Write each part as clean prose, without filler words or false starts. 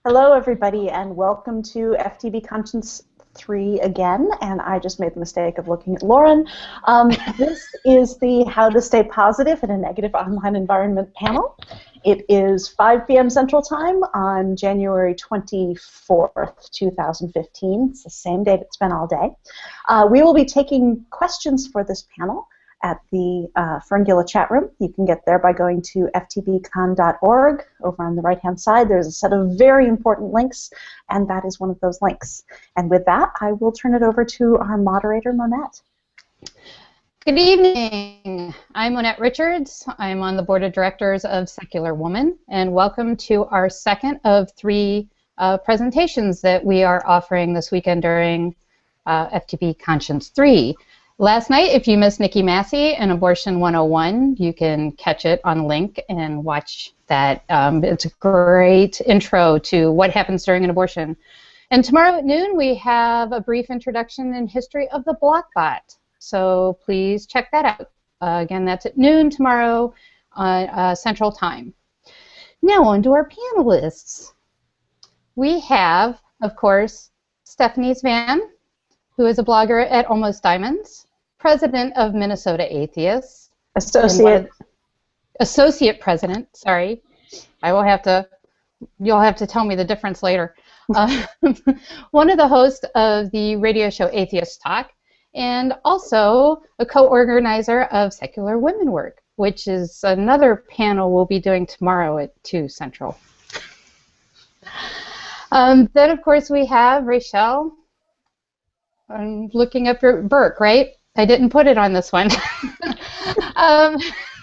Hello, everybody, and welcome to FtBCon3 again. And I just made the mistake of looking at Lauren. This is the How to Stay Positive in a Negative Online Environment panel. It is 5 p.m. Central Time on January 24th, 2015. It's the same date it's been all day. We will be taking questions for this panel at the Ferngula chat room. You can get there by going to ftbcon.org. Over on the right-hand side, there's a set of very important links, and that is one of those links. And with that, I will turn it over to our moderator, Monette. Good evening. I'm Monette Richards. I'm on the board of directors of Secular Woman, and welcome to our second of 3 presentations that we are offering this weekend during FtBCon3. Last night, if you missed Nikki Massey and Abortion 101, you can catch it on link and watch that. It's a great intro to what happens during an abortion. And tomorrow at noon, we have a brief introduction and history of the BlockBot. So please check that out. Again, that's at noon tomorrow Central Time. Now on to our panelists. We have, of course, Stephanie Zvan, who is a blogger at Almost Diamonds, president of Minnesota Atheists. Associate president, sorry. You'll have to tell me the difference later. One of the hosts of the radio show Atheist Talk, and also a co-organizer of Secular Women Work, which is another panel we'll be doing tomorrow at 2 Central. Then, of course, we have Raychelle. I'm looking up your Burke, right? I didn't put it on this one.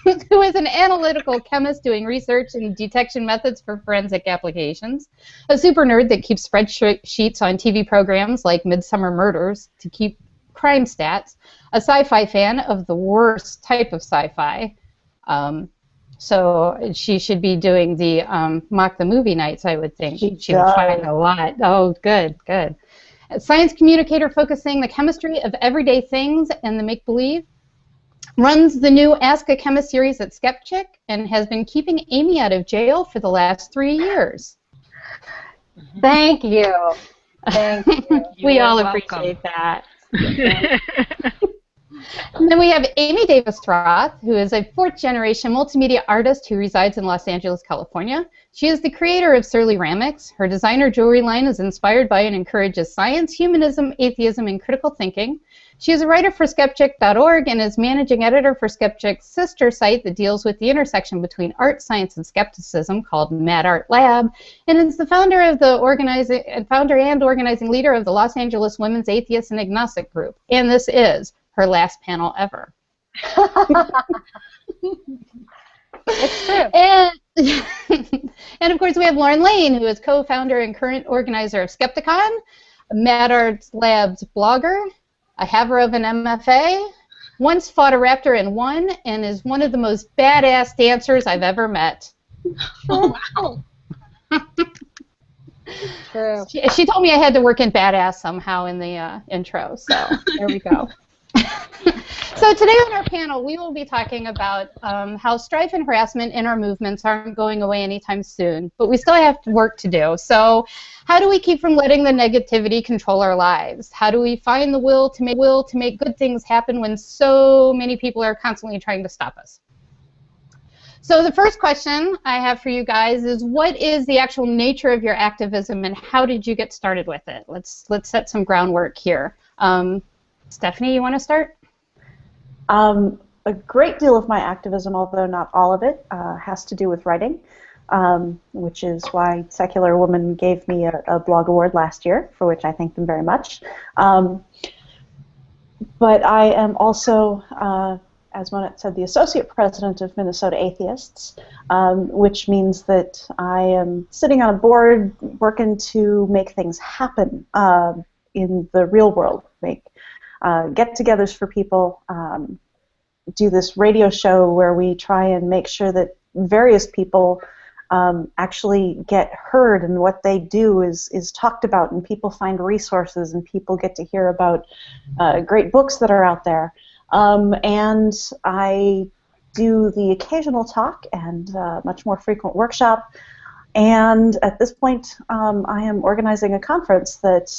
Who is an analytical chemist doing research and detection methods for forensic applications, a super nerd that keeps spreadsheets on TV programs like Midsummer Murders to keep crime stats, a sci-fi fan of the worst type of sci-fi. So she should be doing the Mock the Movie nights, I would think. She would find a lot. Oh, good, good. A science communicator focusing the chemistry of everyday things and the make-believe. Runs the new Ask a Chemist series at Skepchick and has been keeping Amy out of jail for the last 3 years. Thank you. Thank you. We all appreciate that. And then we have Amy Davis Roth, who is a 4th-generation multimedia artist who resides in Los Angeles, California. She is the creator of Surly Ramix. Her designer jewelry line is inspired by and encourages science, humanism, atheism, and critical thinking. She is a writer for Skepchick.org and is managing editor for Skepchick's sister site that deals with the intersection between art, science, and skepticism called Mad Art Lab, and is the founder of the organizing leader of the Los Angeles Women's Atheist and Agnostic Group. And this is her last panel ever. It's true. And of course we have Lauren Lane, who is co-founder and current organizer of Skepticon, Mad Arts Lab's blogger, a haver of an MFA, once fought a raptor and won, and is one of the most badass dancers I've ever met. Oh, wow. True. She told me I had to work in badass somehow in the intro, so there we go. So today on our panel, we will be talking about how strife and harassment in our movements aren't going away anytime soon, but we still have work to do. So how do we keep from letting the negativity control our lives? How do we find the will to make good things happen when so many people are constantly trying to stop us? So the first question I have for you guys is, what is the actual nature of your activism and how did you get started with it? Let's set some groundwork here. Stephanie, you want to start? A great deal of my activism, although not all of it, has to do with writing, which is why Secular Woman gave me a blog award last year, for which I thank them very much. But I am also, as Monette said, the associate president of Minnesota Atheists, which means that I am sitting on a board working to make things happen in the real world, make get-togethers for people, do this radio show where we try and make sure that various people actually get heard and what they do is talked about and people find resources and people get to hear about great books that are out there. And I do the occasional talk and much more frequent workshop And at this point, I am organizing a conference that,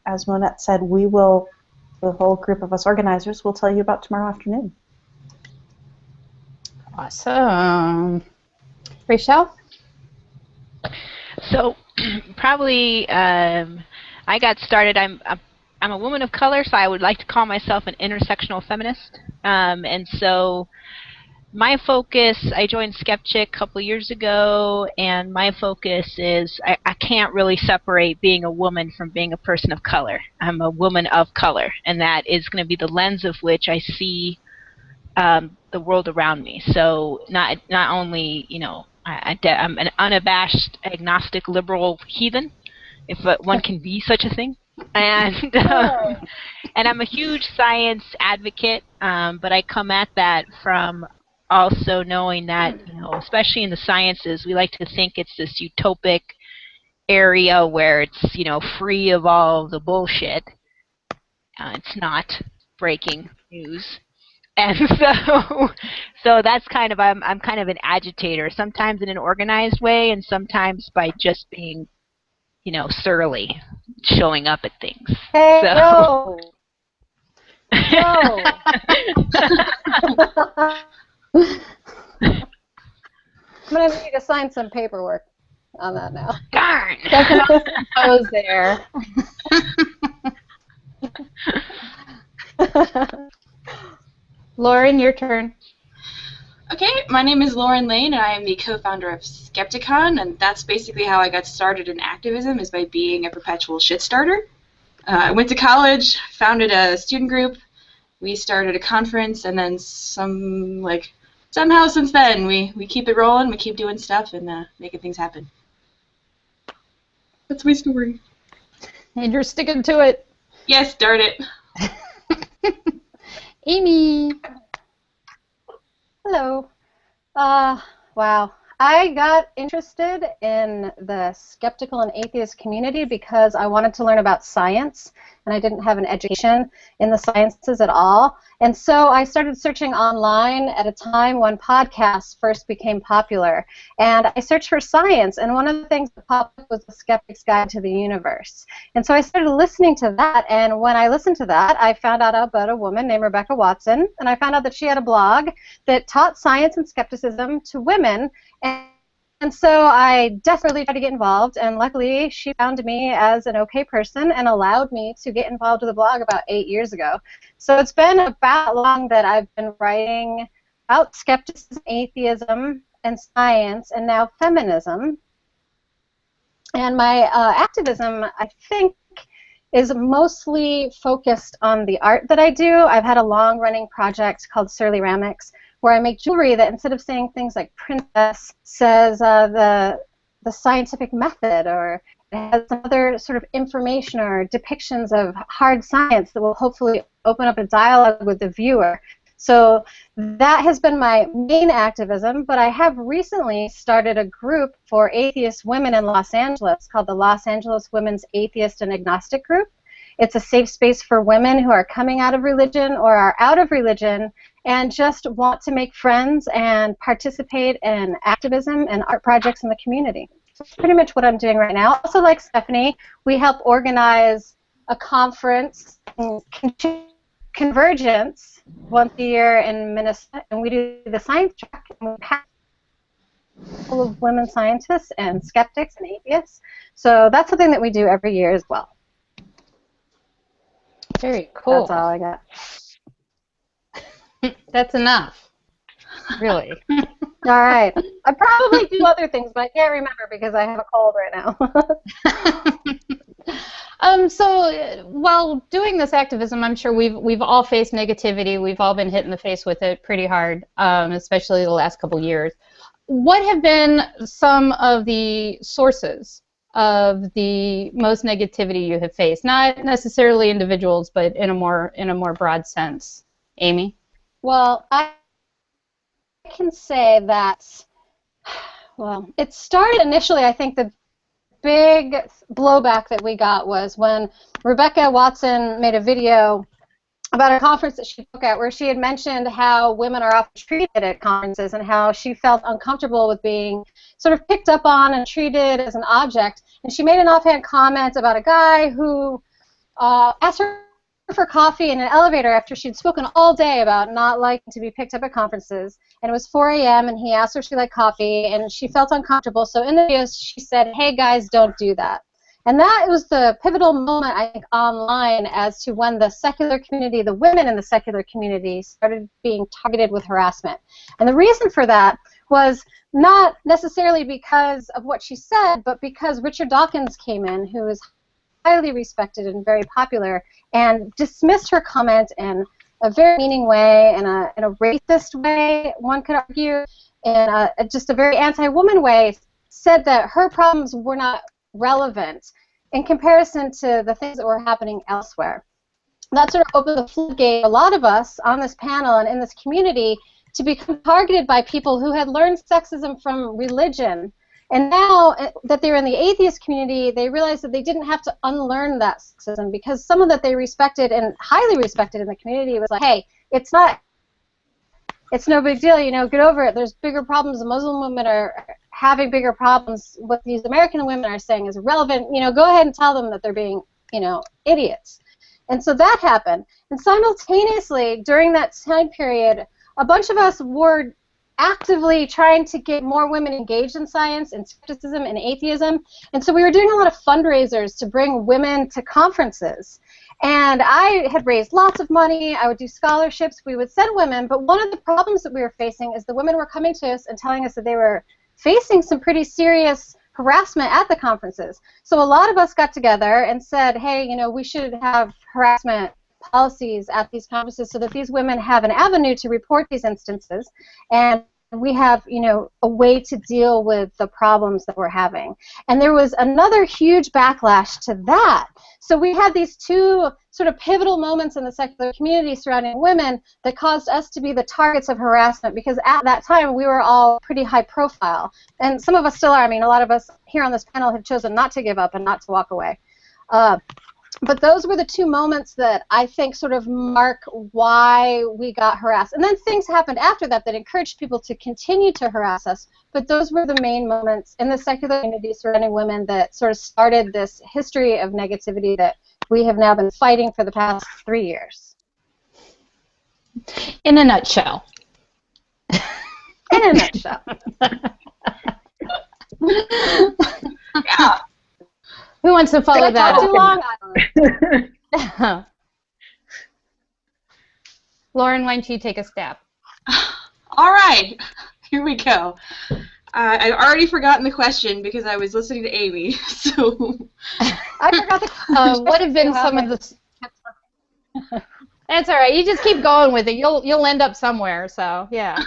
as Monette said, the whole group of us organizers will tell you about tomorrow afternoon. Awesome. Raychelle? So, probably, I got started. I'm a woman of color, so I would like to call myself an intersectional feminist. And so, my focus, I joined Skeptic a couple years ago, and my focus is I can't really separate being a woman from being a person of color. I'm a woman of color, and that is going to be the lens of which I see the world around me. So not only, I'm an unabashed agnostic liberal heathen, if one can be such a thing. And and I'm a huge science advocate, but I come at that from also knowing that, especially in the sciences, we like to think it's this utopic area where it's, free of all the bullshit. It's not. Breaking news. And so that's kind of, I'm kind of an agitator, sometimes in an organized way and sometimes by just being, surly, showing up at things. Hey, so. No. I'm going to need to sign some paperwork on that now. Darn! Pose there. Lauren, your turn. Okay, my name is Lauren Lane, and I am the co-founder of FtBCon3, and that's basically how I got started in activism, is by being a perpetual shit starter. I went to college, founded a student group, we started a conference, and then somehow since then we keep it rolling, we keep doing stuff and making things happen. That's my story. And you're sticking to it. Yes, darn it. Amy. Hello. Wow. I got interested in the skeptical and atheist community because I wanted to learn about science, and I didn't have an education in the sciences at all. And so I started searching online at a time when podcasts first became popular. And I searched for science, and one of the things that popped up was The Skeptic's Guide to the Universe. And so I started listening to that, and when I listened to that, I found out about a woman named Rebecca Watson, and I found out that she had a blog that taught science and skepticism to women. And so I desperately tried to get involved, and luckily she found me as an okay person and allowed me to get involved with the blog about 8 years ago. So it's been about long that I've been writing about skepticism, atheism, and science, and now feminism. And my activism, I think, is mostly focused on the art that I do. I've had a long-running project called Surly Ramics, where I make jewelry that instead of saying things like princess says the scientific method, or it has some other sort of information or depictions of hard science that will hopefully open up a dialogue with the viewer. So that has been my main activism, but I have recently started a group for atheist women in Los Angeles called the Los Angeles Women's Atheist and Agnostic Group. It's a safe space for women who are coming out of religion or are out of religion and just want to make friends and participate in activism and art projects in the community. So that's pretty much what I'm doing right now. Also, like Stephanie, we help organize a conference, Convergence, once a year in Minnesota, and we do the science track, and we have full of women scientists and skeptics and atheists. So that's something that we do every year as well. Very cool. That's all I got. That's enough. Really. All right. I probably do other things, but I can't remember because I have a cold right now. So while doing this activism, I'm sure we've all faced negativity. We've all been hit in the face with it pretty hard, especially the last couple years. What have been some of the sources of the most negativity you have faced? Not necessarily individuals, but in a more broad sense. Amy? Well, I can say that, well, it started initially, I think the big blowback that we got was when Rebecca Watson made a video about a conference that she spoke at where she had mentioned how women are often treated at conferences and how she felt uncomfortable with being sort of picked up on and treated as an object. And she made an offhand comment about a guy who asked her for coffee in an elevator after she'd spoken all day about not liking to be picked up at conferences. And it was 4 a.m. and he asked her if she liked coffee, and she felt uncomfortable. So in the video, she said, "Hey guys, don't do that." And that was the pivotal moment, I think, online as to when the secular community, the women in the secular community, started being targeted with harassment. And the reason for that was not necessarily because of what she said, but because Richard Dawkins came in, who is highly respected and very popular, and dismissed her comment in a very meaning way, in a racist way, one could argue, in just a very anti-woman way, said that her problems were not relevant in comparison to the things that were happening elsewhere. That sort of opened the floodgate, a lot of us on this panel and in this community, to become targeted by people who had learned sexism from religion. And now that they're in the atheist community, they realize that they didn't have to unlearn that sexism, because someone that they respected and highly respected in the community was like, hey, it's no big deal, you know, get over it. There's bigger problems. The Muslim women are having bigger problems. What these American women are saying is irrelevant. You know, go ahead and tell them that they're being, you know, idiots. And so that happened. And simultaneously, during that time period, a bunch of us were actively trying to get more women engaged in science and skepticism and atheism. And so we were doing a lot of fundraisers to bring women to conferences. And I had raised lots of money. I would do scholarships. We would send women. But one of the problems that we were facing is the women were coming to us and telling us that they were facing some pretty serious harassment at the conferences. So a lot of us got together and said, hey, you know, we should have harassment policies at these conferences so that these women have an avenue to report these instances, and we have, you know, a way to deal with the problems that we're having. And there was another huge backlash to that. So we had these two sort of pivotal moments in the secular community surrounding women that caused us to be the targets of harassment, because at that time we were all pretty high profile. And some of us still are. I mean, a lot of us here on this panel have chosen not to give up and not to walk away. But those were the two moments that I think sort of mark why we got harassed. And then things happened after that that encouraged people to continue to harass us. But those were the main moments in the secular community surrounding women that sort of started this history of negativity that we have now been fighting for the past 3 years. In a nutshell. In a nutshell. Yeah. Who wants to follow that? Too long? Lauren, why don't you take a stab? All right, here we go. I've already forgotten the question because I was listening to Amy. So I forgot the question. What have been some of the? That's all right. You just keep going with it. You'll end up somewhere. So yeah.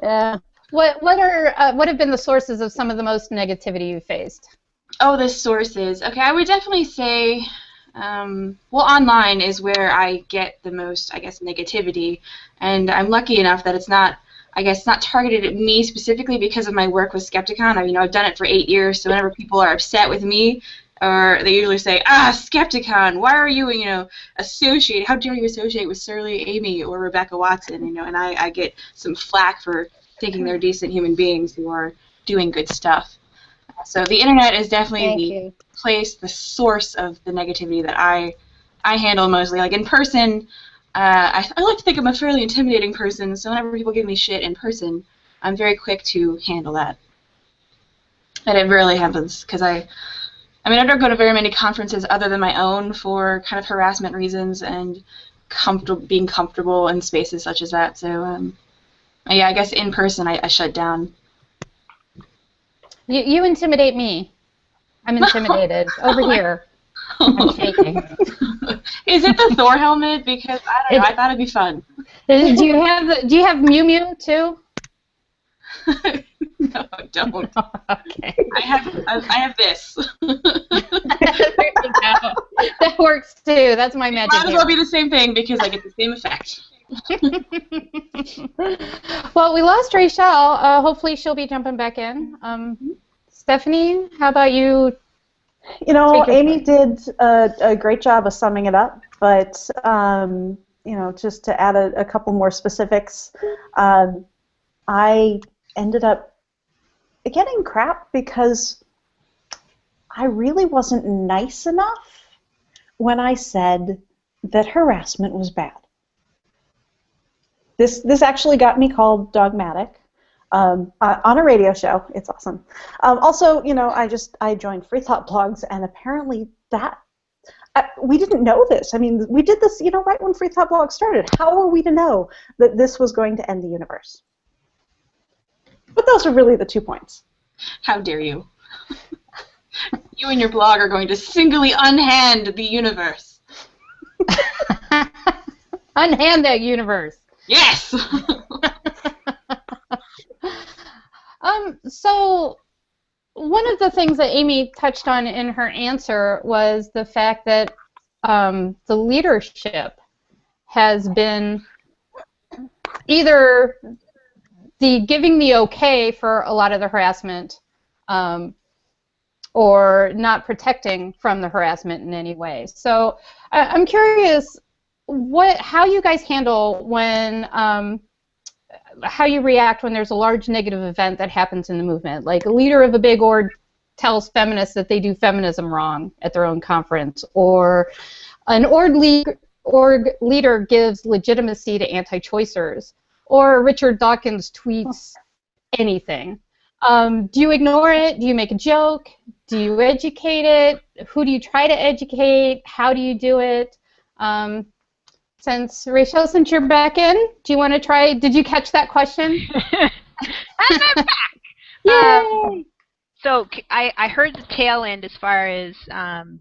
Yeah. What have been the sources of some of the most negativity you faced? Oh, the sources. Okay, I would definitely say, well, online is where I get the most, I guess, negativity, and I'm lucky enough that it's not, I guess, not targeted at me specifically because of my work with Skepticon. I've done it for 8 years, so whenever people are upset with me, or they usually say, Skepticon, why are you, associate? How dare you associate with Surly Amy or Rebecca Watson, and I get some flack for thinking they're decent human beings who are doing good stuff. So the internet is definitely the place, the source of the negativity that I handle mostly. Like in person, I like to think I'm a fairly intimidating person, so whenever people give me shit in person, I'm very quick to handle that. And it rarely happens, because I don't go to very many conferences other than my own for kind of harassment reasons and being comfortable in spaces such as that. So, yeah, I guess in person I shut down. You intimidate me. I'm intimidated. Over here. I'm shaking. Is it the Thor helmet? Because I don't know. I thought it'd be fun. Do you have Mew Mew too? No, I don't. Okay. I have this. There you go. That works too. That's my magic. Might as well be the same thing because I get the same effect. Well, we lost Raychelle. Hopefully she'll be jumping back in. Stephanie, how about you? Amy did a great job of summing it up, but just to add a couple more specifics, I ended up getting crap because I really wasn't nice enough when I said that harassment was bad. This actually got me called dogmatic on a radio show. It's awesome. Also, I joined Free Thought blogs, and apparently we didn't know this. I mean, we did this, right when Free Thought blogs started. How were we to know that this was going to end the universe? But those are really the 2 points. How dare you? You and your blog are going to singly unhand the universe. Unhand that universe. Yes! So one of the things that Amy touched on in her answer was the fact that the leadership has been either giving the okay for a lot of the harassment or not protecting from the harassment in any way. So I'm curious how you guys handle when how you react when there's a large negative event that happens in the movement. Like a leader of a big org tells feminists that they do feminism wrong at their own conference, or an org leader gives legitimacy to anti-choicers, or Richard Dawkins tweets anything. Do you ignore it? Do you make a joke? Do you educate it? Who do you try to educate? How do you do it? Raychelle, since you're back in, do you want to try? Did you catch that question? I'm back. Yay! So I heard the tail end as far as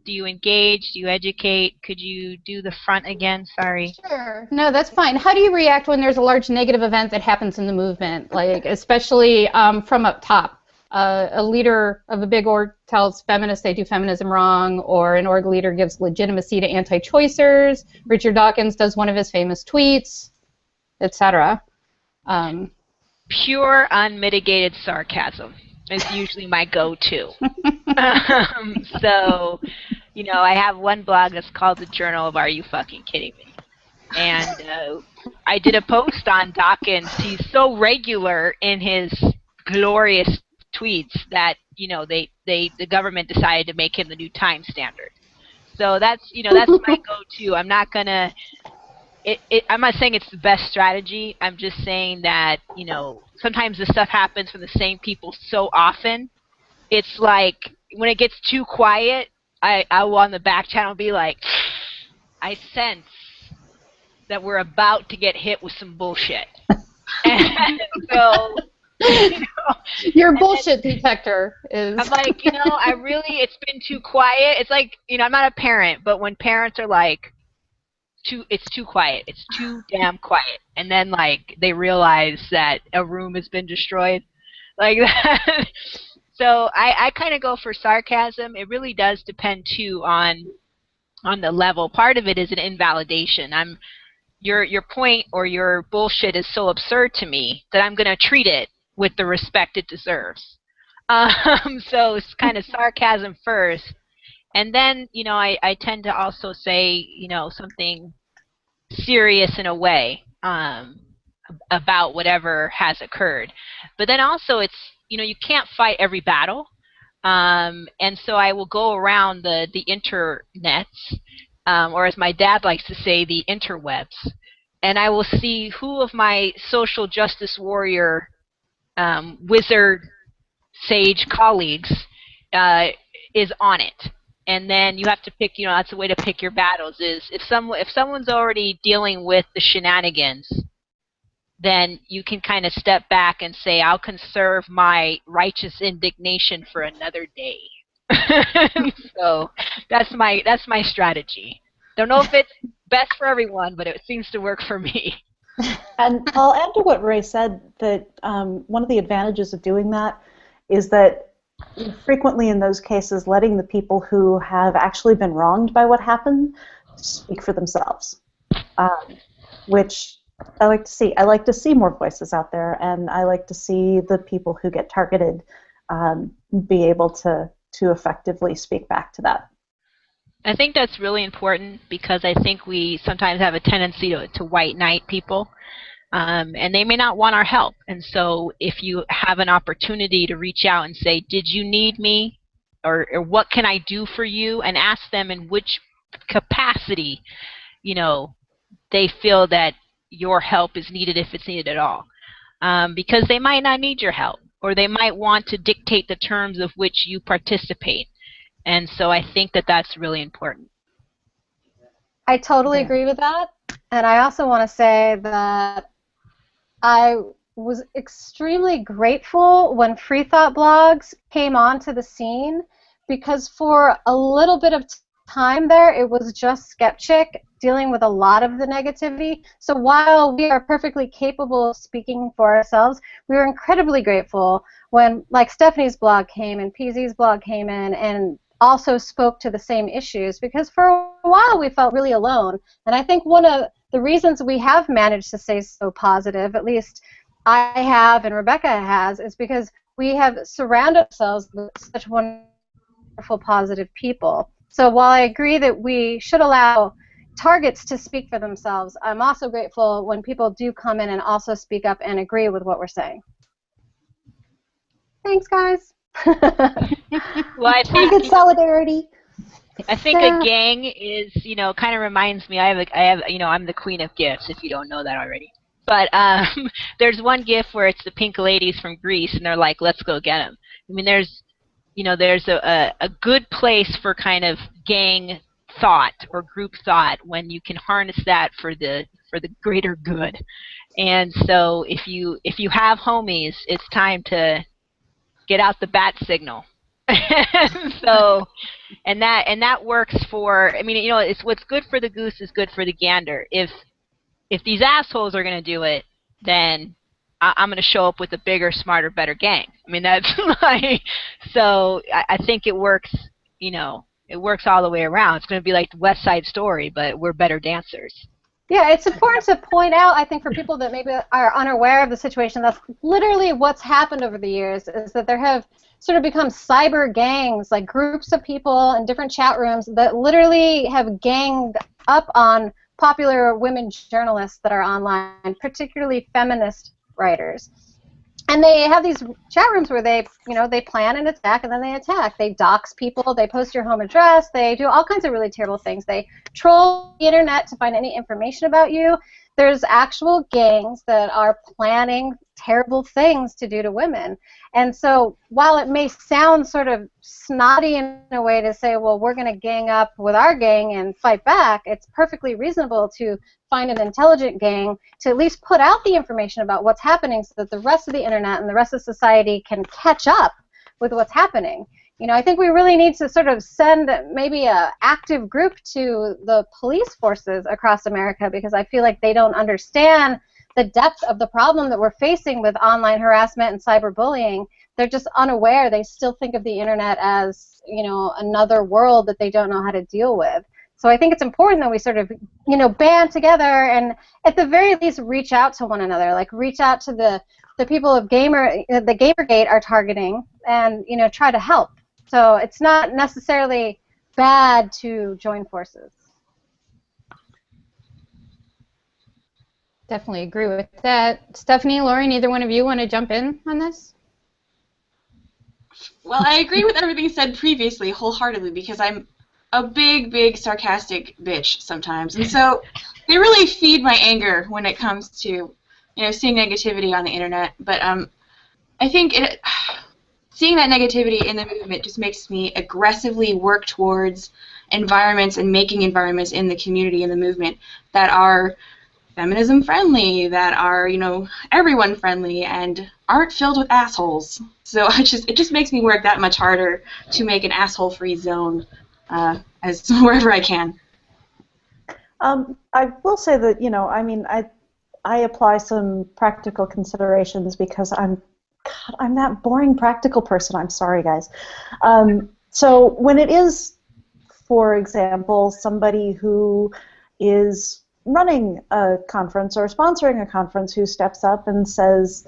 do you engage? Do you educate? Could you do the front again? Sorry. Sure. No, that's fine. How do you react when there's a large negative event that happens in the movement, like especially from up top? A leader of a big org tells feminists they do feminism wrong, or an org leader gives legitimacy to anti-choicers. Richard Dawkins does one of his famous tweets, etc. Pure, unmitigated sarcasm is usually my go-to. So, I have one blog that's called The Journal of Are You Fucking Kidding Me? And I did a post on Dawkins. He's so regular in his glorious tweets that the government decided to make him the new time standard. So that's my go-to. I'm not gonna. I'm not saying it's the best strategy. I'm just saying that sometimes this stuff happens from the same people so often. It's like when it gets too quiet, I will on the back channel be like, I sense that we're about to get hit with some bullshit, and so. Your bullshit detector is. I'm like, it's been too quiet. It's like, I'm not a parent, but when parents are like, it's too quiet. It's too damn quiet. And then, like, they realize that a room has been destroyed. Like that. So I kind of go for sarcasm. It really does depend, too, on the level. Part of it is an invalidation. Your point or your bullshit is so absurd to me that I'm going to treat it with the respect it deserves. So it's kind of sarcasm first. And then, I tend to also say, something serious in a way about whatever has occurred. But then also it's, you can't fight every battle. And so I will go around the internets, or as my dad likes to say, the interwebs. And I will see who of my social justice warrior wizard sage colleagues is on it. And then you have to pick, that's the way to pick your battles, is if someone's already dealing with the shenanigans, then you can kind of step back and say, I'll conserve my righteous indignation for another day. So that's my strategy. Don't know if it's best for everyone, but it seems to work for me. And I'll add to what Ray said, that one of the advantages of doing that is that frequently in those cases, letting the people who have actually been wronged by what happened speak for themselves, which I like to see. I like to see more voices out there, and I like to see the people who get targeted be able to effectively speak back to that. I think that's really important because I think we sometimes have a tendency to white knight people. And they may not want our help. And so if you have an opportunity to reach out and say, did you need me? Or what can I do for you? And ask them in which capacity, you know, they feel that your help is needed, if it's needed at all. Because they might not need your help, or they might want to dictate the terms of which you participate. And so I think that that's really important. I totally agree with that. And I also want to say that I was extremely grateful when free thought blogs came onto the scene, because for a little bit of time there, it was just Skepchick dealing with a lot of the negativity. So while we are perfectly capable of speaking for ourselves, we were incredibly grateful when, like, Stephanie's blog came and PZ's blog came in and also spoke to the same issues, because for a while we felt really alone. And I think one of the reasons we have managed to stay so positive, at least I have and Rebecca has, is because we have surrounded ourselves with such wonderful, positive people. So while I agree that we should allow targets to speak for themselves, I'm also grateful when people do come in and also speak up and agree with what we're saying. Thanks, guys. Well, I think Target solidarity. I think a gang is, you know, kind of reminds me. I have, you know, I'm the queen of gifts. If you don't know that already, but there's one gift where it's the pink ladies from Greece, and they're like, "Let's go get them." I mean, there's, you know, there's a good place for kind of gang thought or group thought when you can harness that for the greater good. And so if you have homies, it's time to get out the bat signal. So, and that works for, I mean, you know, it's what's good for the goose is good for the gander. If these assholes are going to do it, then I'm going to show up with a bigger, smarter, better gang. I mean, that's like, so I think it works, you know, it works all the way around. It's going to be like the West Side Story, but we're better dancers. Yeah, it's important to point out, I think, for people that maybe are unaware of the situation, that's literally what's happened over the years, is that there have sort of become cyber gangs, like groups of people in different chat rooms that literally have ganged up on popular women journalists that are online, particularly feminist writers. And they have these chat rooms where they, you know, they plan an attack and then they attack. They dox people, they post your home address, they do all kinds of really terrible things. They troll the internet to find any information about you. There's actual gangs that are planning terrible things to do to women. And so while it may sound sort of snotty in a way to say, well, we're going to gang up with our gang and fight back, it's perfectly reasonable to find an intelligent gang to at least put out the information about what's happening so that the rest of the internet and the rest of society can catch up with what's happening. You know, I think we really need to sort of send maybe an active group to the police forces across America, because I feel like they don't understand the depth of the problem that we're facing with online harassment and cyberbullying. They're just unaware. They still think of the internet as, you know, another world that they don't know how to deal with. So I think it's important that we sort of, you know, band together and at the very least reach out to one another, like reach out to the people of the Gamergate are targeting, and, you know, try to help. So it's not necessarily bad to join forces. Definitely agree with that. Stephanie, Laurie, neither one of you want to jump in on this? Well, I agree with everything said previously wholeheartedly, because I'm a big, big sarcastic bitch sometimes. And so they really feed my anger when it comes to, you know, seeing negativity on the internet. But I think seeing that negativity in the movement just makes me aggressively work towards environments and making environments in the community and the movement that are feminism friendly, that are, you know, everyone friendly, and aren't filled with assholes. So it just makes me work that much harder to make an asshole-free zone as wherever I can. I will say that, you know, I mean, I apply some practical considerations because I'm that boring practical person. I'm sorry, guys. So when it is, for example, somebody who is running a conference or sponsoring a conference who steps up and says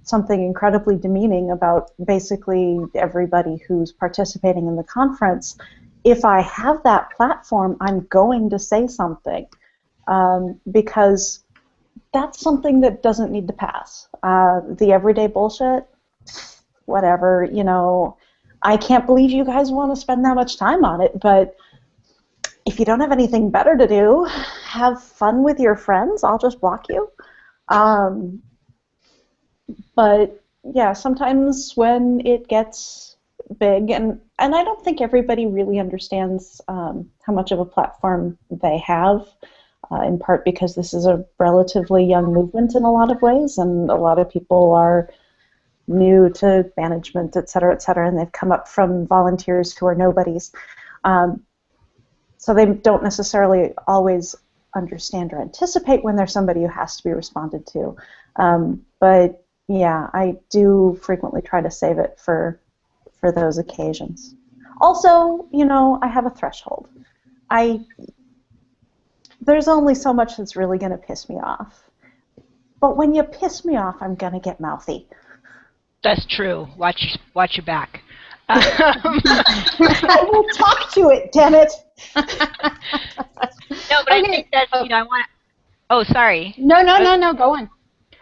something incredibly demeaning about basically everybody who's participating in the conference, if I have that platform, I'm going to say something, because that's something that doesn't need to pass. The everyday bullshit, whatever, you know, I can't believe you guys want to spend that much time on it, but if you don't have anything better to do, have fun with your friends. I'll just block you. But yeah, sometimes when it gets big, and I don't think everybody really understands how much of a platform they have, in part because this is a relatively young movement in a lot of ways, and a lot of people are new to management, et cetera, and they've come up from volunteers who are nobodies. So they don't necessarily always understand or anticipate when there's somebody who has to be responded to. But yeah, I do frequently try to save it for those occasions. Also, you know, I have a threshold. There's only so much that's really going to piss me off. But when you piss me off, I'm going to get mouthy. That's true. Watch your back. I will talk to it, damn it. No, but I think that's, you know, I want to... Oh, sorry. No, go on.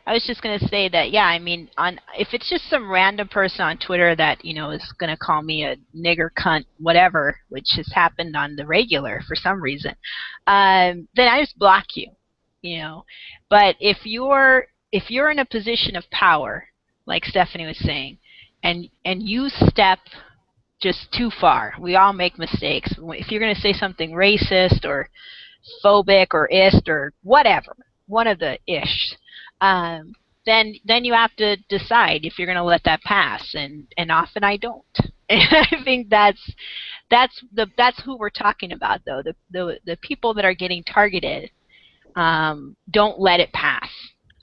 I was just going to say that, yeah, I mean, if it's just some random person on Twitter that, you know, is going to call me a nigger, cunt, whatever, which has happened on the regular for some reason, then I just block you, you know. But if you're in a position of power, like Stephanie was saying, and you step just too far, we all make mistakes. If you're going to say something racist or phobic or ist or whatever, one of the ish, then you have to decide if you're going to let that pass, and often I don't. And I think that's who we're talking about, though. The people that are getting targeted, don't let it pass.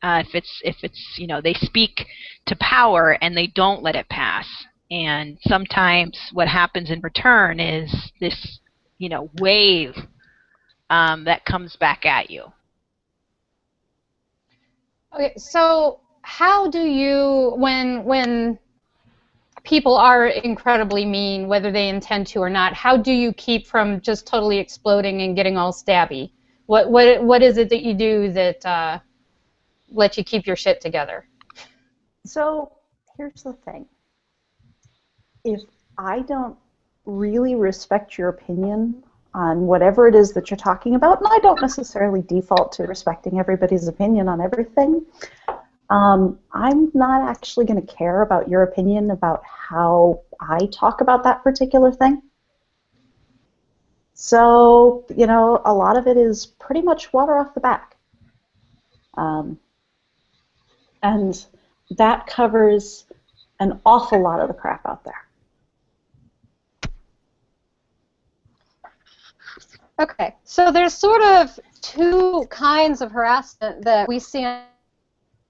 If it's you know, they speak to power and they don't let it pass, and sometimes what happens in return is this, you know, wave that comes back at you. Okay, so how do you, when people are incredibly mean, whether they intend to or not, how do you keep from just totally exploding and getting all stabby? What is it that you do that let you keep your shit together? So here's the thing. If I don't really respect your opinion on whatever it is that you're talking about, and I don't necessarily default to respecting everybody's opinion on everything, I'm not actually going to care about your opinion about how I talk about that particular thing. So, you know, a lot of it is pretty much water off the back. And that covers an awful lot of the crap out there. Okay, so there's sort of two kinds of harassment that we see on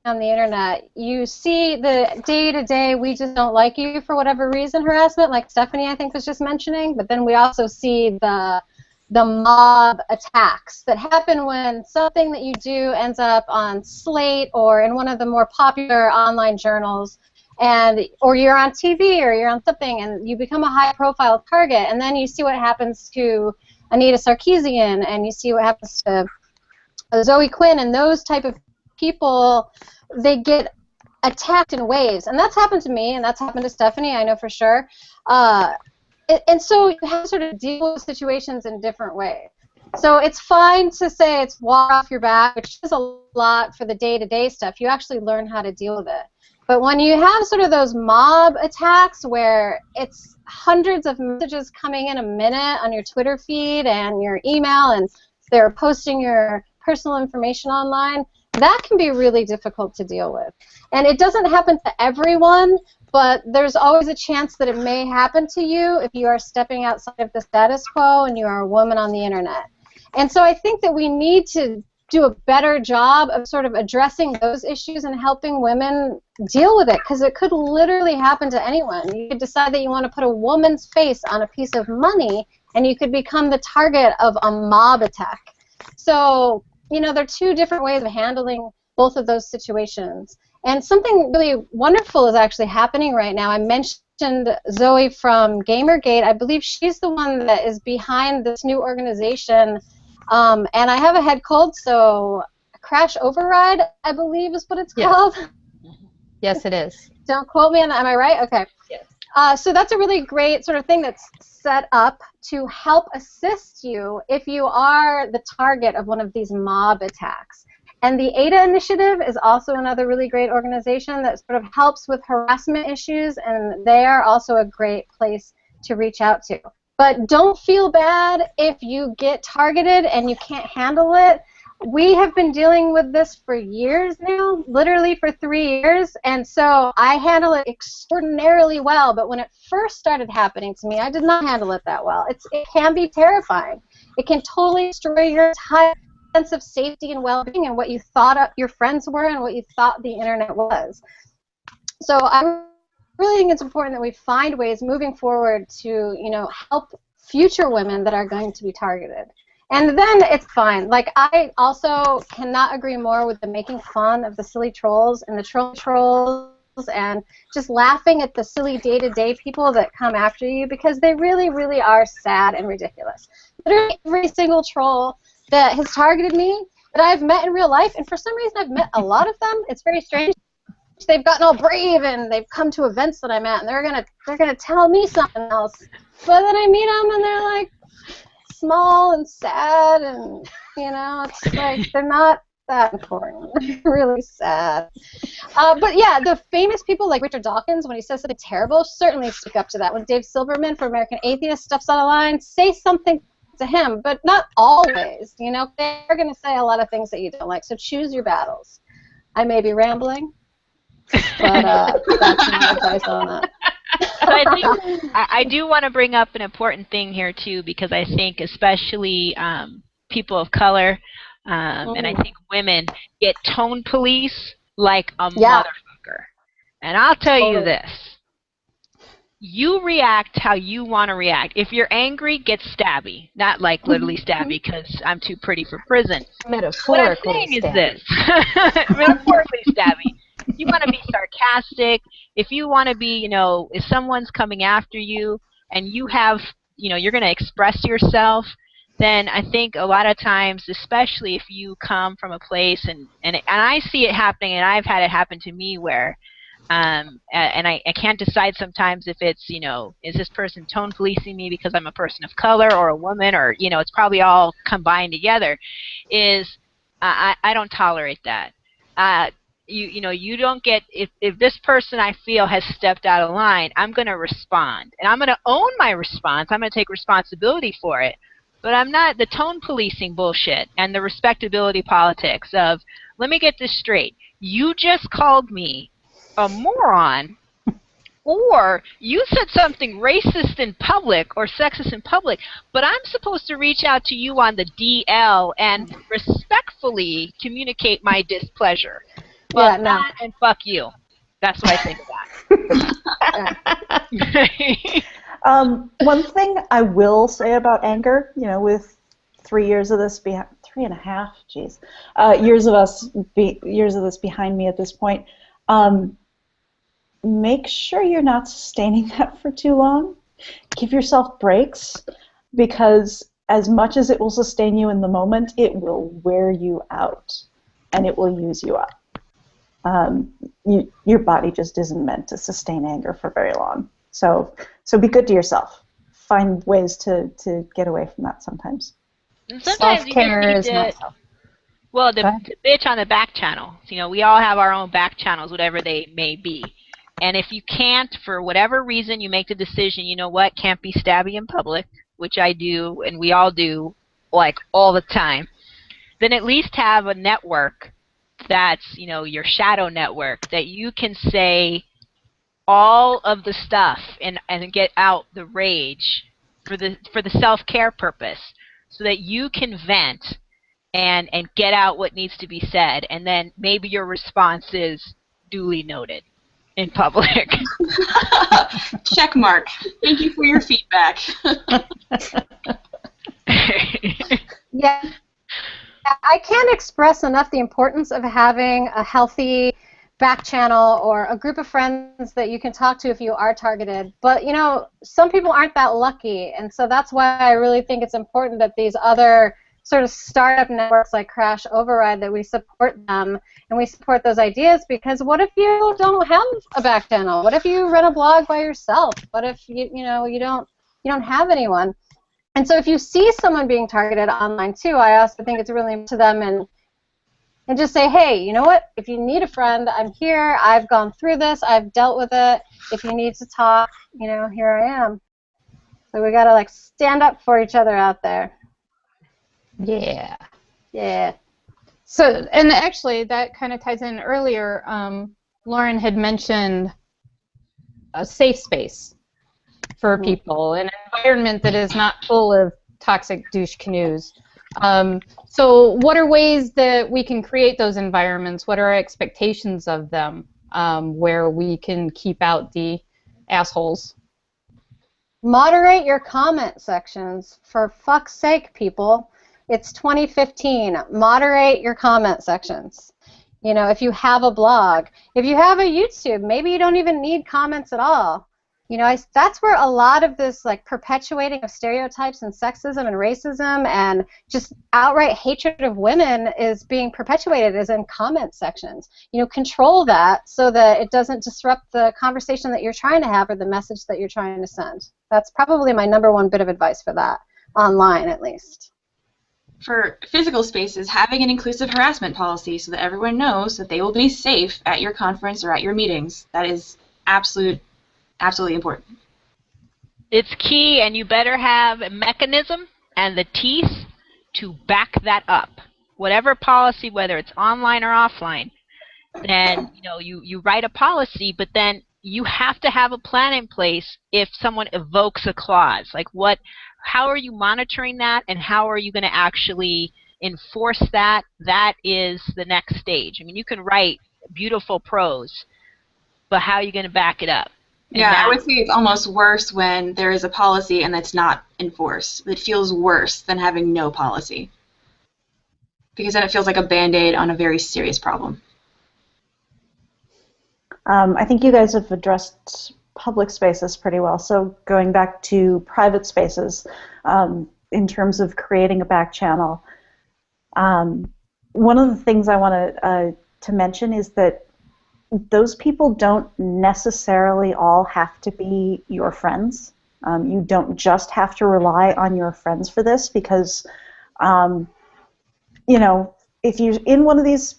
the internet. You see the day-to-day, we just don't like you for whatever reason harassment, like Stephanie I think was just mentioning, but then we also see the mob attacks that happen when something that you do ends up on Slate or in one of the more popular online journals, or you're on TV or you're on something and you become a high-profile target, and then you see what happens to Anita Sarkeesian, and you see what happens to Zoe Quinn, and those type of people, they get attacked in waves. And that's happened to me, and that's happened to Stephanie, I know for sure. And so you have to sort of deal with situations in different ways. So it's fine to say it's water off your back, which is a lot for the day-to-day stuff. You actually learn how to deal with it. But when you have sort of those mob attacks where it's hundreds of messages coming in a minute on your Twitter feed and your email, and they're posting your personal information online, that can be really difficult to deal with. And it doesn't happen to everyone, but there's always a chance that it may happen to you if you are stepping outside of the status quo and you are a woman on the internet. And so I think that we need to do a better job of sort of addressing those issues and helping women deal with it, because it could literally happen to anyone. You could decide that you want to put a woman's face on a piece of money, and you could become the target of a mob attack. So, you know, there are two different ways of handling both of those situations. And something really wonderful is actually happening right now. I mentioned Zoe from Gamergate. I believe she's the one that is behind this new organization. And I have a head cold, so Crash Override, I believe, is what it's called. Yes, it is. Don't quote me on that. Am I right? Okay. Yes. So that's a really great sort of thing that's set up to help assist you if you are the target of one of these mob attacks. And the ADA Initiative is also another really great organization that sort of helps with harassment issues, and they are also a great place to reach out to. But don't feel bad if you get targeted and you can't handle it. We have been dealing with this for years now, literally for 3 years, and so I handle it extraordinarily well, but when it first started happening to me, I did not handle it that well. It can be terrifying. It can totally destroy your entire sense of safety and well-being and what you thought your friends were and what you thought the internet was. So I really think it's important that we find ways moving forward to, help future women that are going to be targeted. And then it's fine. Like, I also cannot agree more with the making fun of the silly trolls and the trolls and just laughing at the silly day-to-day people that come after you, because they really, really are sad and ridiculous. Literally every single troll that has targeted me that I've met in real life, and for some reason I've met a lot of them. It's very strange. They've gotten all brave and they've come to events that I'm at, and they're gonna tell me something else. But then I meet them and they're like small and sad, and it's like they're not that important. They're really sad. But yeah, the famous people like Richard Dawkins, when he says something terrible, certainly stick up to that. When Dave Silverman from American Atheist steps out of line, say something to him, but not always. They're going to say a lot of things that you don't like, so choose your battles. I may be rambling, but that's my advice on that. I do want to bring up an important thing here too, because I think especially people of color and I think women get tone police like a motherfucker. And I'll tell you this. You react how you want to react. If you're angry, get stabby. Not like literally stabby because I'm too pretty for prison. Metaphorically what I'm saying is this. Metaphorically stabby. You want to be sarcastic. If you want to be, if someone's coming after you and you have, you're going to express yourself, then I think a lot of times, especially if you come from a place, and I see it happening, and I've had it happen to me where, and I can't decide sometimes if it's, is this person tone policing me because I'm a person of color or a woman, or, it's probably all combined together, is I don't tolerate that. You don't get, if this person I feel has stepped out of line, I'm going to respond. And I'm going to own my response. I'm going to take responsibility for it. But I'm not the tone policing bullshit and the respectability politics of, let me get this straight. You just called me a moron, or you said something racist in public or sexist in public, but I'm supposed to reach out to you on the DL and respectfully communicate my displeasure. But that and fuck you. That's what I think of that. One thing I will say about anger, with 3 years of this, 3.5, geez, years of this behind me at this point, make sure you're not sustaining that for too long. Give yourself breaks, because as much as it will sustain you in the moment, it will wear you out, and it will use you up. Your body just isn't meant to sustain anger for very long. So be good to yourself. Find ways to get away from that sometimes. And sometimes self-care is not self. Well, the bitch on the back channel. We all have our own back channels, whatever they may be. And if you can't, for whatever reason, you make the decision, can't be stabby in public, which I do, and we all do, like, all the time, then at least have a network that's, your shadow network, that you can say all of the stuff and get out the rage for the self-care purpose, so that you can vent and get out what needs to be said, and then maybe your response is duly noted in public. Check mark. Thank you for your feedback. Yeah. I can't express enough the importance of having a healthy back channel or a group of friends that you can talk to if you are targeted. But, you know, some people aren't that lucky, and so that's why I really think it's important that these other sort of startup networks like Crash Override, that we support them and we support those ideas, because what if you don't have a back channel? What if you run a blog by yourself? What if you don't have anyone? And so if you see someone being targeted online too, I also think it's really important to them and just say, hey, you know what? If you need a friend, I'm here. I've gone through this. I've dealt with it. If you need to talk, you know, here I am. So we gotta like stand up for each other out there. Yeah. Yeah. So, and actually, that kind of ties in earlier. Lauren had mentioned a safe space for people, an environment that is not full of toxic douche canoes. So what are ways that we can create those environments? What are our expectations of them, where we can keep out the assholes? Moderate your comment sections. For fuck's sake, people. It's 2015. Moderate your comment sections. You know, if you have a blog, if you have a YouTube, maybe you don't even need comments at all. You know, that's where a lot of this like perpetuating of stereotypes and sexism and racism and just outright hatred of women is being perpetuated, is in comment sections. You know, control that so that it doesn't disrupt the conversation that you're trying to have or the message that you're trying to send. That's probably my #1 bit of advice for that, online at least. For physical spaces, having an inclusive harassment policy so that everyone knows that they will be safe at your conference or at your meetings. That is absolutely important. It's key, and you better have a mechanism and the teeth to back that up. Whatever policy, whether it's online or offline, then you write a policy, but then you have to have a plan in place if someone evokes a clause. Like how are you monitoring that, and how are you going to actually enforce that? That is the next stage. I mean, you can write beautiful prose, but how are you going to back it up? Yeah, I would say it's almost worse when there is a policy and it's not enforced. It feels worse than having no policy, because then it feels like a Band-Aid on a very serious problem. I think you guys have addressed public spaces pretty well. So going back to private spaces, in terms of creating a back channel, one of the things I want to mention is that those people don't necessarily all have to be your friends. You don't just have to rely on your friends for this, because, you know, if you're in one of these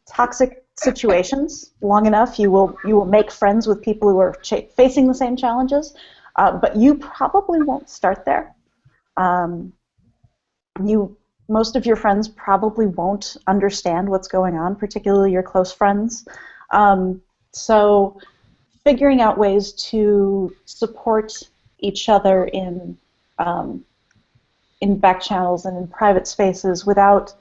toxic situations long enough, you will make friends with people who are facing the same challenges, but you probably won't start there. Most of your friends probably won't understand what's going on, particularly your close friends. So figuring out ways to support each other in back channels and in private spaces without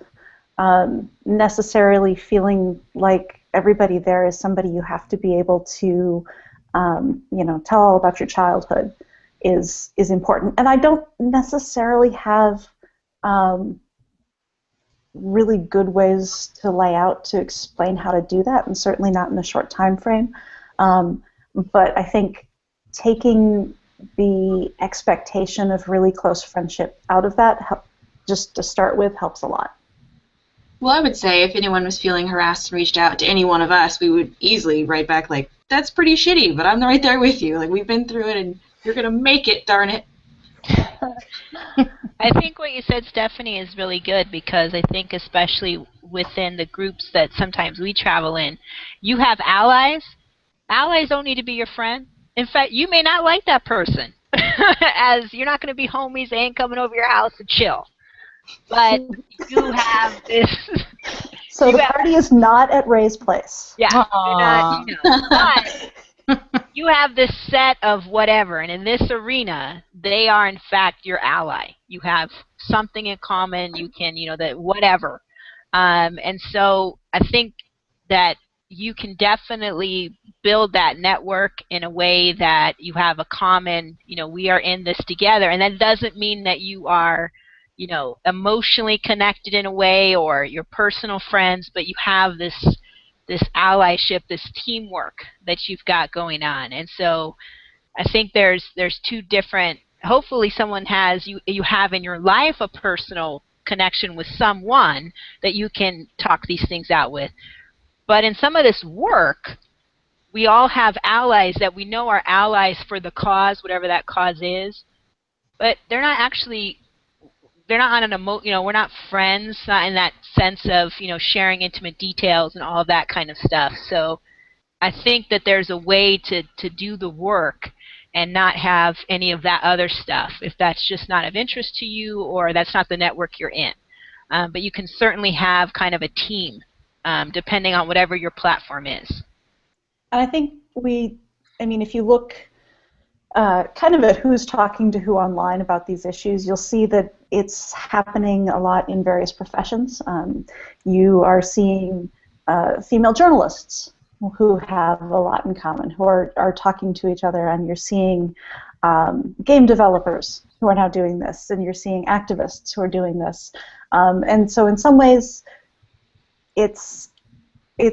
necessarily feeling like everybody there is somebody you have to be able to, tell all about your childhood is important. And I don't necessarily have really good ways to lay out to explain how to do that, and certainly not in a short time frame. But I think taking the expectation of really close friendship out of that, just to start with, helps a lot. Well, I would say if anyone was feeling harassed and reached out to any one of us, we would easily write back like, that's pretty shitty, but I'm right there with you. Like, we've been through it, and you're going to make it, darn it. I think what you said, Stephanie, is really good, because I think especially within the groups that sometimes we travel in, you have allies. Allies don't need to be your friend. In fact, you may not like that person, as you're not going to be homies. They ain't coming over your house to chill. But you have this. So the party is not at Ray's place. Yeah. But you have this set of whatever, and in this arena, they are in fact your ally. You have something in common. You can, that whatever. And so I think that you can definitely build that network in a way that you have a common, we are in this together. And that doesn't mean that you are, emotionally connected in a way, or your personal friends, but you have this this allyship, this teamwork that you've got going on. And so I think there's two different, hopefully someone has, you have in your life a personal connection with someone that you can talk these things out with. But in some of this work, we all have allies that we know are allies for the cause, whatever that cause is, but they're not actually, they're not on an we're not friends, not in that sense of, sharing intimate details and all of that kind of stuff. So I think that there's a way to do the work and not have any of that other stuff if that's just not of interest to you or that's not the network you're in. But you can certainly have kind of a team depending on whatever your platform is. And I think if you look kind of at who's talking to who online about these issues, you'll see that it's happening a lot in various professions. You are seeing female journalists who have a lot in common, who are talking to each other, and you're seeing game developers who are now doing this, and you're seeing activists who are doing this. And so in some ways, it's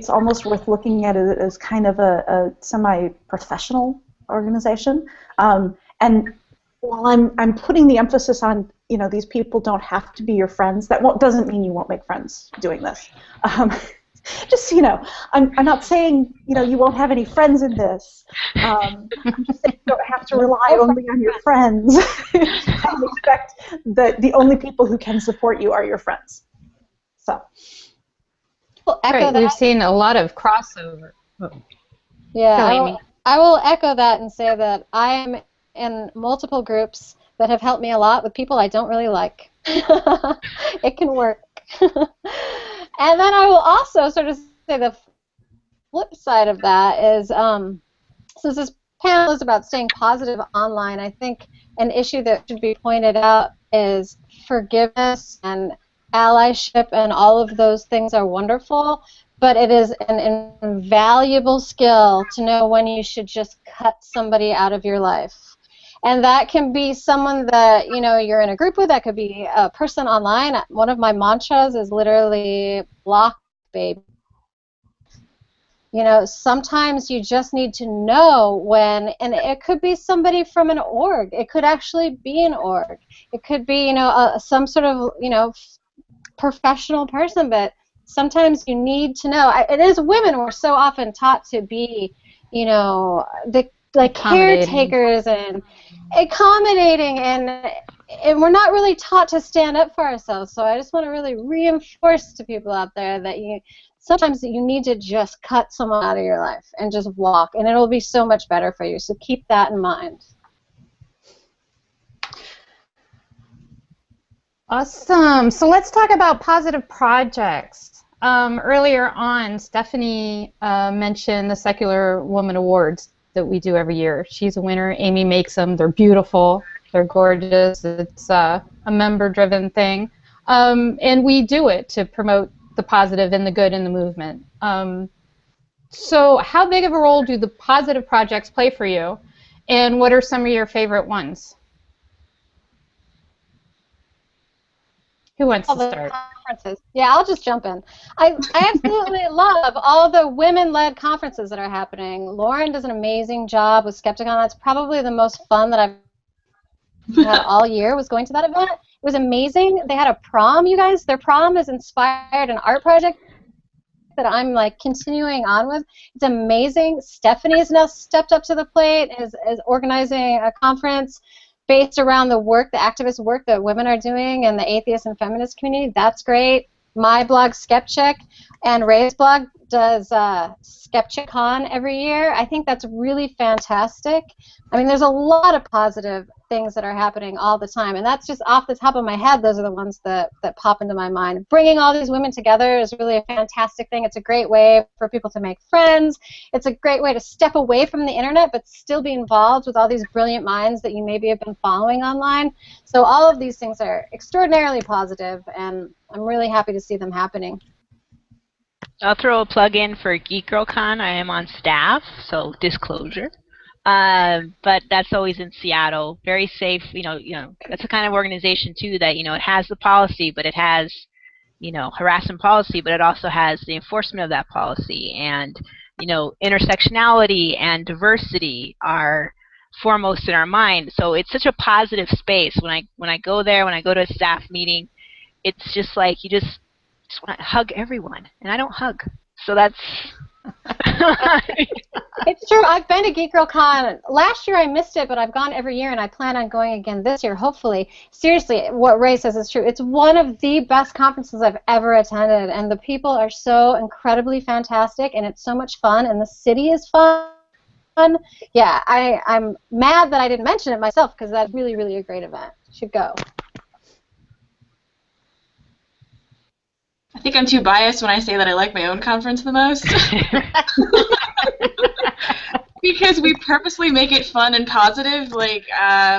almost worth looking at it as kind of a semi-professional organization. And while I'm putting the emphasis on, these people don't have to be your friends, that doesn't mean you won't make friends doing this. Just so you know, I'm not saying, you won't have any friends in this. I'm just saying you don't have to rely only on your friends and expect that the only people who can support you are your friends. So. Right, we've seen a lot of crossover. Oh. Yeah, I will echo that and say that I am in multiple groups that have helped me a lot with people I don't really like. It can work. And then I will also sort of say the flip side of that is, since this panel is about staying positive online, I think an issue that should be pointed out is forgiveness and allyship, and all of those things are wonderful, but it is an invaluable skill to know when you should just cut somebody out of your life. And that can be someone that, you're in a group with. That could be a person online. One of my mantras is literally block, baby. Sometimes you just need to know when, and it could be somebody from an org. It could actually be an org. It could be, some sort of, professional person, but sometimes you need to know. It is women. We're so often taught to be, the caretakers and accommodating, and we're not really taught to stand up for ourselves. So I just want to really reinforce to people out there that sometimes you need to just cut someone out of your life and just walk, and it'll be so much better for you. So keep that in mind. Awesome. So let's talk about positive projects. Earlier on, Stephanie mentioned the Secular Woman Awards that we do every year. She's a winner. Amy makes them. They're beautiful. They're gorgeous. It's a member-driven thing. And we do it to promote the positive and the good in the movement. So how big of a role do the positive projects play for you? And what are some of your favorite ones? Who wants to start? Conferences. Yeah, I'll just jump in. I absolutely love all the women-led conferences that are happening. Lauren does an amazing job with Skepticon. That's probably the most fun that I've had all year, was going to that event. It was amazing. They had a prom, you guys. Their prom has inspired an art project that I'm continuing on with. It's amazing. Stephanie has now stepped up to the plate, is organizing a conference based around the work, the activist work that women are doing in the atheist and feminist community. That's great. My blog, SkepCheck, and Ray's blog does SkepCheckCon every year. I think that's really fantastic. I mean, there's a lot of positive things that are happening all the time, and that's just off the top of my head. Those are the ones that pop into my mind. Bringing all these women together is really a fantastic thing. It's a great way for people to make friends. It's a great way to step away from the internet but still be involved with all these brilliant minds that you maybe have been following online. So all of these things are extraordinarily positive, and I'm really happy to see them happening. I'll throw a plug in for Geek Girl Con. I am on staff, so disclosure. But that's always in Seattle. Very safe. That's the kind of organization too that it has the policy, but it has harassment policy, but it also has the enforcement of that policy, and intersectionality and diversity are foremost in our mind. So it's such a positive space. When I go there, when I go to a staff meeting, it's just like you just want to hug everyone, and I don't hug. So that's It's true. I've been to Geek Girl Con. Last year I missed it, but I've gone every year, and I plan on going again this year, hopefully. Seriously, what Ray says is true. It's one of the best conferences I've ever attended, and the people are so incredibly fantastic, and it's so much fun, and the city is fun. Yeah, I'm mad that I didn't mention it myself, because that's really, really a great event. You should go. I think I'm too biased when I say that I like my own conference the most. Because we purposely make it fun and positive. Like,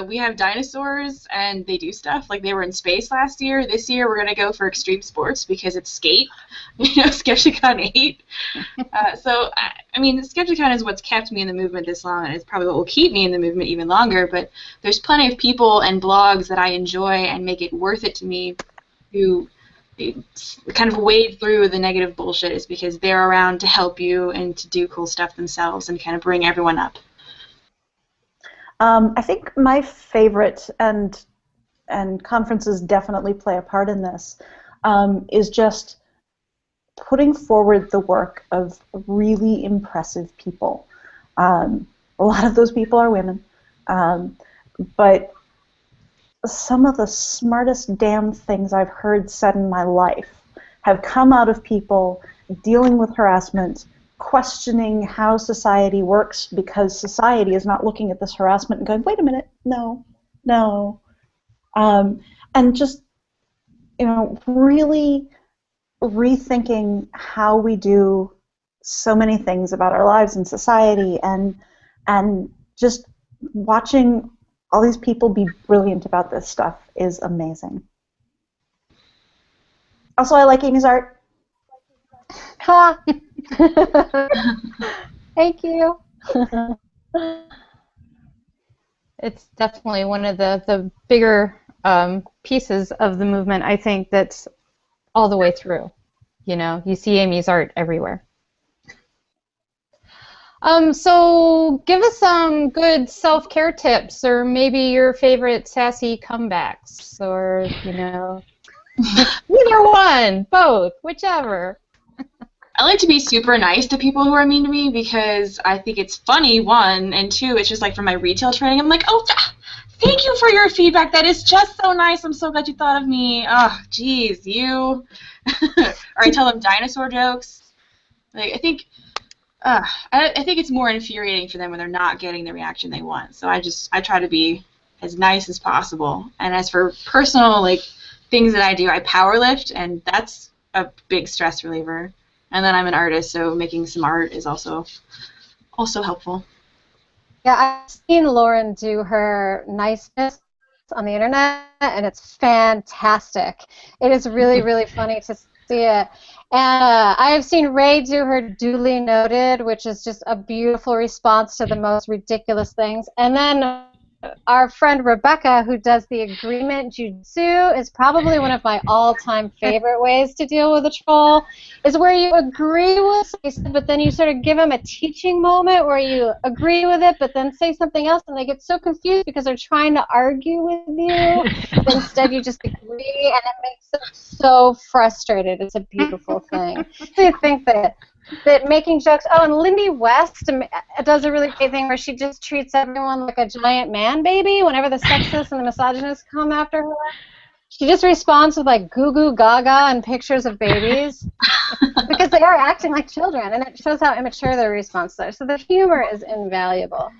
we have dinosaurs, and they do stuff. Like, they were in space last year. This year, we're going to go for extreme sports because it's skate. Skepticon 8. So, I mean, Skepticon is what's kept me in the movement this long, and it's probably what will keep me in the movement even longer. But there's plenty of people and blogs that I enjoy and make it worth it to me who kind of wade through the negative bullshit is because they're around to help you and to do cool stuff themselves and kind of bring everyone up. I think my favorite, and conferences definitely play a part in this, is just putting forward the work of really impressive people. A lot of those people are women, but some of the smartest damn things I've heard said in my life have come out of people dealing with harassment, questioning how society works because society is not looking at this harassment and going, wait a minute, no. And just, really rethinking how we do so many things about our lives and society, and just watching all these people be brilliant about this stuff is amazing. Also, I like Amy's art. Ha! Thank you. It's definitely one of the bigger pieces of the movement, I think, that's all the way through. You see Amy's art everywhere. So give us some good self-care tips, or maybe your favorite sassy comebacks, or, either one, both, whichever. I like to be super nice to people who are mean to me because I think it's funny, one, and two, it's just like from my retail training, I'm like, oh, thank you for your feedback. That is just so nice. I'm so glad you thought of me. Oh, geez, you. Or I tell them dinosaur jokes. Like, I think it's more infuriating for them when they're not getting the reaction they want. So I try to be as nice as possible. And as for personal things that I do, I power lift, and that's a big stress reliever. And then I'm an artist, so making some art is also helpful. Yeah, I've seen Lauren do her niceness on the internet, and it's fantastic. It is really, really funny to see it. And I have seen Ray do her duly noted, which is just a beautiful response to the most ridiculous things. And then our friend Rebecca, who does the agreement jujitsu, is probably one of my all-time favorite ways to deal with a troll, is where you agree with something, but then you sort of give them a teaching moment where you agree with it, but then say something else, and they get so confused because they're trying to argue with you. But instead, you just agree, and it makes them so frustrated. It's a beautiful thing. So you think that making jokes. Oh, and Lindy West does a really great thing where she just treats everyone like a giant man baby. Whenever the sexists and the misogynists come after her, she just responds with goo goo gaga and pictures of babies because they are acting like children, and it shows how immature their responses are. So the humor is invaluable.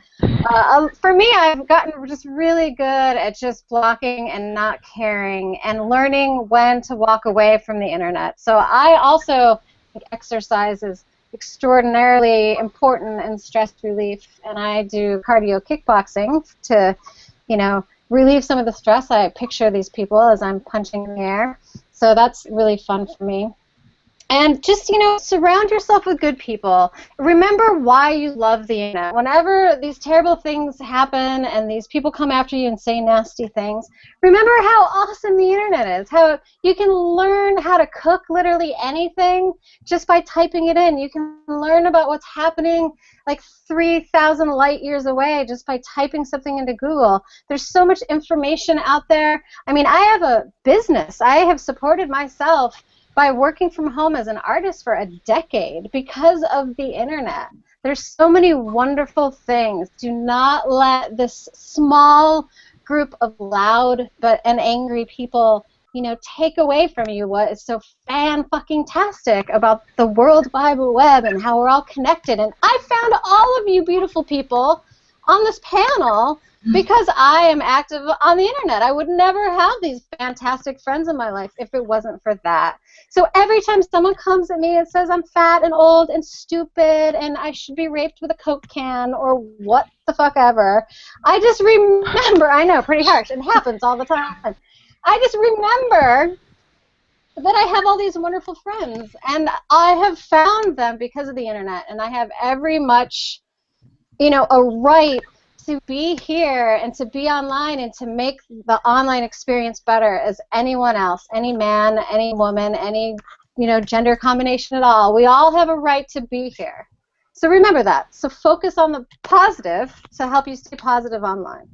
For me, I've gotten just really good at just blocking and not caring and learning when to walk away from the internet. So I also exercise is extraordinarily important in stress relief, and I do cardio kickboxing to, relieve some of the stress. I picture these people as I'm punching in the air, so that's really fun for me. And just, surround yourself with good people. Remember why you love the internet. Whenever these terrible things happen and these people come after you and say nasty things, remember how awesome the internet is. How you can learn how to cook literally anything just by typing it in. You can learn about what's happening like 3,000 light years away just by typing something into Google. There's so much information out there. I mean, I have a business. I have supported myself by working from home as an artist for a decade because of the internet. There's so many wonderful things. Do not let this small group of loud and angry people, take away from you what is so fan-fucking-tastic about the World Wide Web and how we're all connected. And I found all of you beautiful people on this panel because I am active on the internet. I would never have these fantastic friends in my life if it wasn't for that. So every time someone comes at me and says I'm fat and old and stupid and I should be raped with a Coke can or what the fuck ever, I just remember, I know, pretty harsh, it happens all the time. I just remember that I have all these wonderful friends and I have found them because of the internet, and I have every much, a right to be here and to be online and to make the online experience better as anyone else, any man, any woman, any gender combination at all. We all have a right to be here. So remember that. So focus on the positive to help you stay positive online.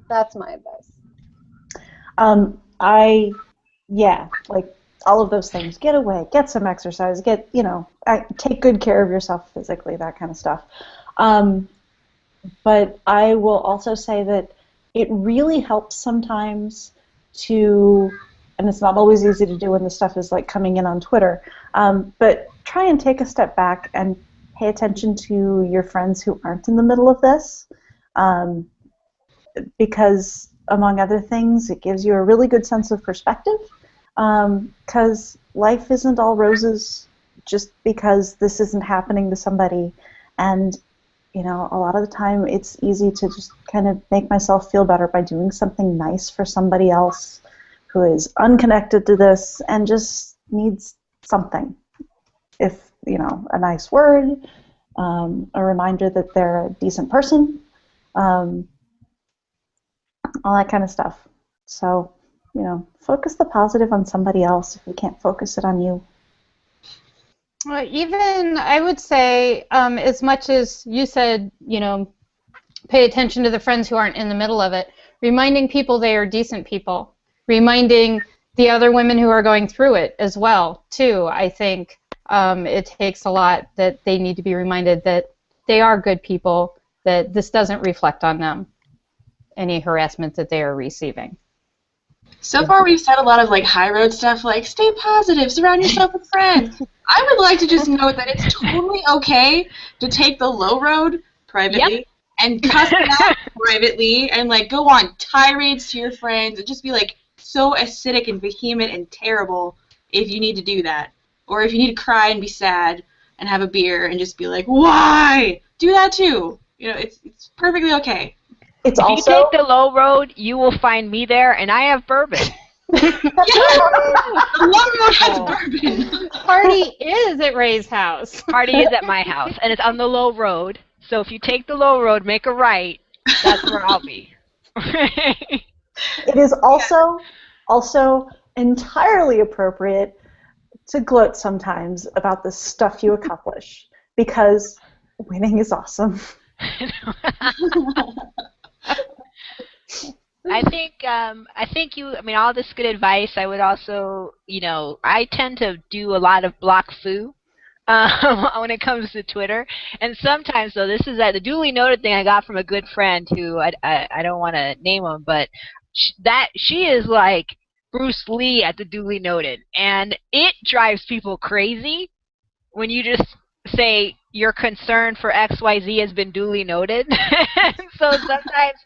That's my advice. Like all of those things. Get away, get some exercise, take good care of yourself physically, that kind of stuff. But I will also say that it really helps sometimes to, and it's not always easy to do when the stuff is like coming in on Twitter, but try and take a step back and pay attention to your friends who aren't in the middle of this, because among other things, it gives you a really good sense of perspective, because life isn't all roses just because this isn't happening to somebody. And a lot of the time it's easy to just kind of make myself feel better by doing something nice for somebody else who is unconnected to this and just needs something. If, a nice word, a reminder that they're a decent person, all that kind of stuff. So, focus the positive on somebody else if you can't focus it on you. Well, even I would say, as much as you said, pay attention to the friends who aren't in the middle of it, reminding people they are decent people, reminding the other women who are going through it as well, too. I think it takes a lot that they need to be reminded that they are good people, that this doesn't reflect on them, any harassment that they are receiving. So far we've said a lot of high road stuff like stay positive, surround yourself with friends. I would like to just note that it's totally okay to take the low road privately and cuss them out privately and go on tirades to your friends and just be so acidic and vehement and terrible if you need to do that. Or if you need to cry and be sad and have a beer and just be like, why? Do that too. It's perfectly okay. If you take the low road, you will find me there, and I have bourbon. The low road has bourbon. Party is at Ray's house. Party is at my house, and it's on the low road. So if you take the low road, make a right, that's where I'll be. It is also entirely appropriate to gloat sometimes about the stuff you accomplish, because winning is awesome. I think all this good advice. I would also, I tend to do a lot of block foo when it comes to Twitter. And sometimes, though, this is the duly noted thing I got from a good friend who I don't want to name him, but she is like Bruce Lee at the duly noted, and it drives people crazy when you just say your concern for XYZ has been duly noted. So sometimes,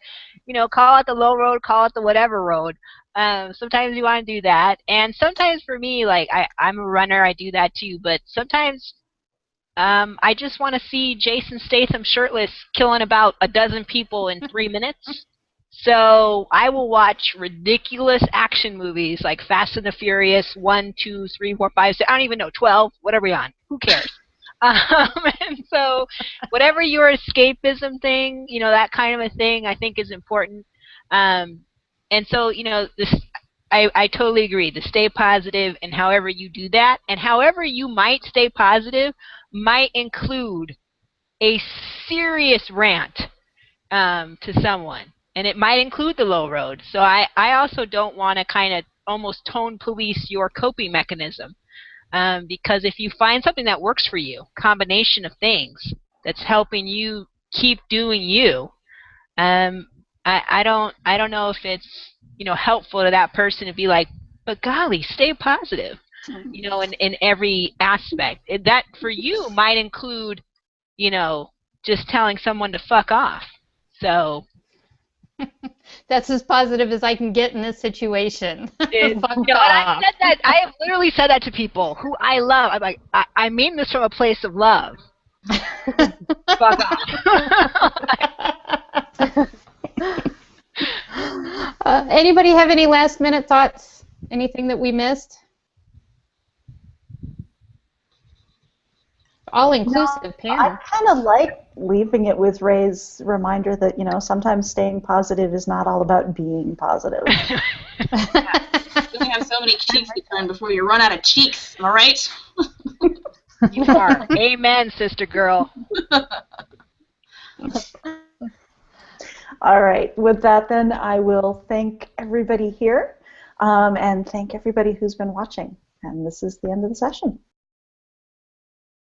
call it the low road, call it the whatever road. Sometimes you want to do that. And sometimes for me, I'm a runner, I do that too. But sometimes I just want to see Jason Statham shirtless killing about a dozen people in 3 minutes. So I will watch ridiculous action movies like Fast and the Furious 1, 2, 3, 4, 5, 6, I don't even know, 12, whatever you're on. Who cares? And so whatever your escapism thing, you know, that kind of a thing, I think is important. And so, you know, I totally agree. To stay positive and however you do that, and however you might stay positive might include a serious rant to someone. And it might include the low road. So I also don't want to kind of almost tone police your coping mechanism. Because if you find something that works for you, combination of things that's helping you keep doing you, I don't know if it's, you know, helpful to that person to be like, but golly, stay positive, you know, in every aspect. That for you might include, you know, just telling someone to fuck off. So that's as positive as I can get in this situation. You know, I said that. I have literally said that to people who I love. I'm like, I mean this from a place of love. Fuck off. Anybody have any last minute thoughts? Anything that we missed? All inclusive panel. I kind of like leaving it with Ray's reminder that, you know, sometimes staying positive is not all about being positive. Yeah. You only have so many cheeks to turn before you run out of cheeks. Am I right? You are. Amen, sister girl. All right. With that, then, I will thank everybody here and thank everybody who's been watching. And this is the end of the session.